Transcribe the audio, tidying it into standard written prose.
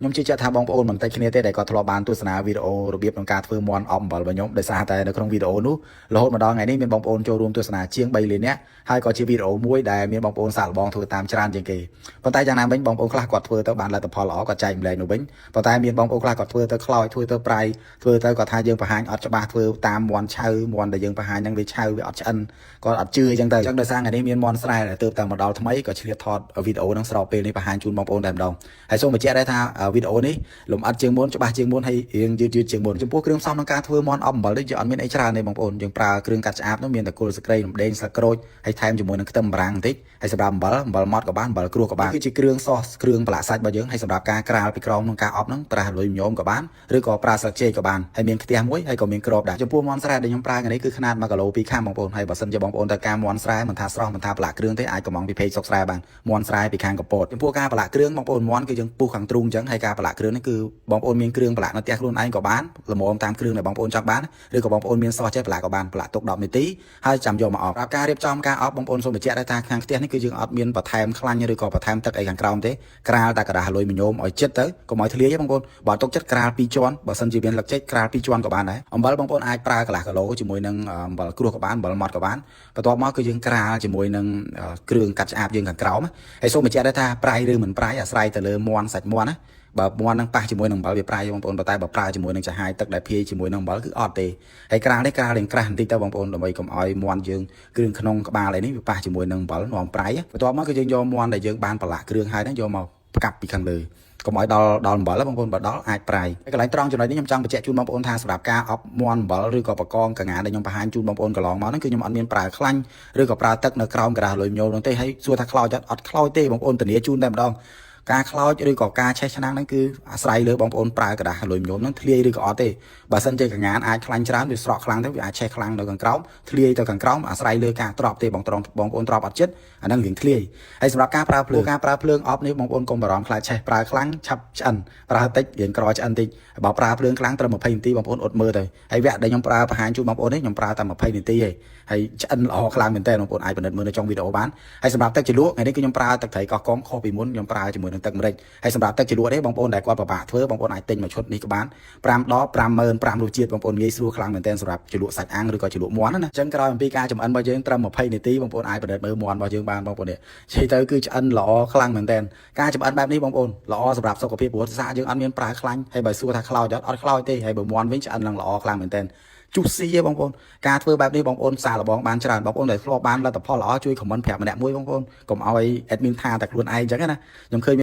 ខ្ញុំជឿជាក់ថាបងប្អូនមិនតិចគ្នាទេដែលគាត់ធ្លាប់បានទស្សនាវីដេអូរបៀបក្នុងការធ្វើមន់អប់អំបិលរបស់ខ្ញុំដោយសារតែនៅក្នុងវីដេអូនោះរហូតមកដល់ថ្ងៃនេះមានបងប្អូនចូលរួមទស្សនាជាង3លាននាក់ហើយក៏ជាវីដេអូមួយដែលមានបងប្អូនសាកល្បងធ្វើតាមច្រើនជាងគេប៉ុន្តែយ៉ាងណាវិញបងប្អូនខ្លះគាត់ធ្វើទៅបានលទ្ធផលល្អគាត់ចែកម្លែកនោះវិញប៉ុន្តែមានបងប្អូនខ្លះគាត់ធ្វើទៅខ្លោចធ្វើទៅប្រៃធ្វើទៅគាត់ថាយើងបង្ហាញអត់ច្បាស់ធ្វើតាមមន់ឆៅមន់ដែលយើងបង្ហាញហ្នឹងវាឆៅវាអត់ឆ្អិនគាត់អត់ជឿអញ្ចឹងទៅអញ្ចឹងដោយសារថ្ងៃនេះមានមន់ស្រែដែលទើបតែមកដល់ថ្មីក៏ឆ្លៀតថតវីដេអូហ្នឹងស្របពេលនេះបង្ហាញជូនបងប្អូនតែម្ដងហើយសូមបញ្ជាក់ដែរថាវីដេអូនេះលំអិតជាងមុនច្បាស់ជាងមុនហើយរៀងយឺតជាងមុនចំពោះគ្រឿងផ្សំក្នុងការធ្វើមន់អប់អំបិលនេះយើងអត់មានអីច្រើនទេបងប្អូនយើងប្រើគ្រឿងកាត់ឆ្អាបនោះមានតែគល់ស្ក្រៃរំដេងស្លឹកក្រូចហើយថែមជាមួយនឹងខ្ទឹមបារាំងបន្តិចហើយសម្រាប់អំបិលម៉ត់ក៏បានអំបិលគ្រួសក៏បានគឺជាគ្រឿងសោះគ្រឿងប្រឡាក់សាច់របស់យើងហើយសម្រាប់ការក្រាលពីក្រោមក្នុងការអប់ហ្នឹងប្រើលុយញោមក៏បានឬក៏ប្រើស្លឹកចេកក៏បានហើយមានខ្ទះមួយហើយក៏មានគ្របដែរចំពោះមន់ស្រែដែលខ្ញុំប្រើថ្ងៃនេះគឺຂະຫນាត1គីឡូ2ខាំបងប្អូនហើយបើសិនជាបងប្អូនត្រូវការមន់ស្រែមិនថាស្រស់មិនថាប្រឡាក់គ្រឿងទេអាចកំងពីពេកសុកស្រែបានមន់ស្រែពីខាងកពតចំពោះការប្រឡាក់គ្រឿងបងប្អូនមន់គឺយើងពុះខាងទ្រូងអញ្ចឹងហើយការប្រឡាក់គ្រឿងនេះគឺបងប្អូនមានគ្រឿងប្រឡាក់នៅផ្ទះខ្លួនឯងក៏បានល្មមតាមគ្រឿងដែលបងប្អូនចង់បានឬក៏បងប្អូនមានសោះចេះប្រឡាក់ក៏បានប្រឡាក់ទុក10នាទីហើយចាំយកមកអប់ប្រាប់ការរៀបចំការអប់បងប្អូនសូមបញ្ជាក់ដែរថាខាងផ្ទះនេះគឺយើងអត់មានបន្ថែមខ្លាញ់ឬក៏បន្ថែមទឹកអីខាងក្រោមទេក្រាលតែกระดาษលុយញោមឲ្យចិត្តទៅកុំឲ្យធ្លាយទេបងប្អូនបើទុកចិត្តក្រាល2ជាន់បើសិនជាមានលឹកចេកក្រាល2ជាន់ក៏បានដែរអំបិលបងប្អូនអាចប្រើកន្លះគីឡូជាមួយនឹងអំបិលគ្រួសក៏បានអំបិលម៉ត់ក៏បានបន្ទាប់មកគឺយើងក្រាលជាមួយនឹងគ្រឿងកាត់ឆ្អាបយើងខាងក្រោមហើយសូមបញ្ជាក់ដែរថាប្រៃឬមិនប្រៃអាស្រ័យទៅលើមន់សាច់មន់ណាបើមន់នឹងប៉ះជាមួយនឹងអំបិលវាប្រៃបងប្អូនតែបើប្រើជាមួយនឹងចាហាយទឹកដែលភាយជាមួយនឹងអំបិលគឺអត់ទេហើយក្រាលនេះក្រាលរៀងក្រាស់បន្តិចទៅបងប្អូនដើម្បីកុំឲ្យមន់យើងគ្រឿងក្នុងក្បាលឯនេះវាប៉ះជាមួយនឹងអំបិលនាំប្រៃបន្ទាប់មកគឺយើងយកមន់ដែលយើងបានប្រឡាក់គ្រឿងហើយហ្នឹងយកមកផ្កាប់ពីខាងលើកុំឲ្យដល់អំបិលបងប្អូនបើដល់អាចប្រៃហើយកន្លែងត្រង់ចំណុចនេះខ្ញុំចង់បញ្ជាក់ជូនបងប្អូនថាសម្រាប់ការអប់មន់អំបិលឬក៏បកងកងាដែលខ្ញុំបង្ហាញជូនបងប្អូនកន្លងមកហ្នឹងគឺខ្ញុំអត់មានប្រើខ្លាញ់ឬក៏ប្រើទឹកនៅក្រោមក្រាស់លុយញោមនោះទេហើយសួរថាខ្លោចអត់ខ្លោចទេបងប្អូនធានាជូនតែម្ដងការខ្លោចឬក៏ការឆេះឆ្នាំងហ្នឹងគឺអាស្រ័យលើបងប្អូនប្រើกระดาษលុយញោមហ្នឹងធ្លាយឬក៏អត់ទេបើសិនជាកងាអាចខ្លាញ់ច្រើនវាស្រក់ខ្លាំងទៅវាអាចឆេះខ្លាំងនៅខាងក្រោមធ្លាយទៅខាងក្រោមអាស្រ័យលើការទ្របទេបងប្អូនទ្របអត់ចិត្តអាហ្នឹងរៀងធ្លាយហើយសម្រាប់ការប្រើភ្លើងអប់នេះបងប្អូនកុំបារម្ភខ្លាចឆេះប្រើខ្លាំងឆាប់ឆ្អិនប្រើតិចរៀងក្រឆ្អិនតិចបើប្រើភ្លើងខ្លាំងត្រឹម20នាទីបងប្អូនអត់មើលទៅហើយវគ្គដែលខ្ញុំប្រើបង្ហាញជូនបងប្អូននេះខ្ញុំប្រើតែ20នាទីឯងហើយឆ្អិនល្អខ្លាំងមែនតើបងប្អូនអាចពិនិត្យមើលនៅtrongវីដេអូបានហើយសម្រាប់ទឹកជ្រលក់ថ្ងៃនេះគឺខ្ញុំប្រើទឹកត្រីកោះកងខុសពីមុនខ្ញុំប្រើជាមួយនឹងទឹកម្រេចហើយសម្រាប់ទឹកជ្រលក់នេះបងប្អូនដែលគាត់ពិបាកធ្វើបងប្អូនអាចទិញមួយឈុតនេះក៏បាន5ដប55000រសជាតិបងប្អូនងាយស្រួលខ្លាំងមែនតើសម្រាប់ជ្រលក់សាច់អាំងឬក៏ជ្រលក់មាន់ណាអញ្ចឹងក្រោយអំពីការចម្អិនរបស់យើងត្រឹម20នាទីបងប្អូនអាចពិនិត្យមើលមាន់របស់យើងបានបងប្អូននេះនិយាយទៅគឺឆ្អិនល្អខ្លាំងមែនតើការចម្អិនបែបនេះបងប្អូនល្អសម្រាប់សុខភាពព្រោះសារយើងអត់មានប្រើខ្លាញ់ហើយបើសួរថាខ្លោចអត់ខ្លោចទេហើយបើមាន់វិញឆ្អិនឡើងល្អខ្លាំងមែនតើជុះស៊ីទេបងប្អូនការធ្វើបែបនេះបងប្អូនសាកល្បងបានច្រើនបងប្អូនដែលធ្លាប់បានលទ្ធផលល្អជួយខមមិនប្រាប់ម្នាក់មួយបងប្អូនកុំឲ្យ admin ថាតែខ្លួនឯងអញ្ចឹងណាខ្ញុំឃើញ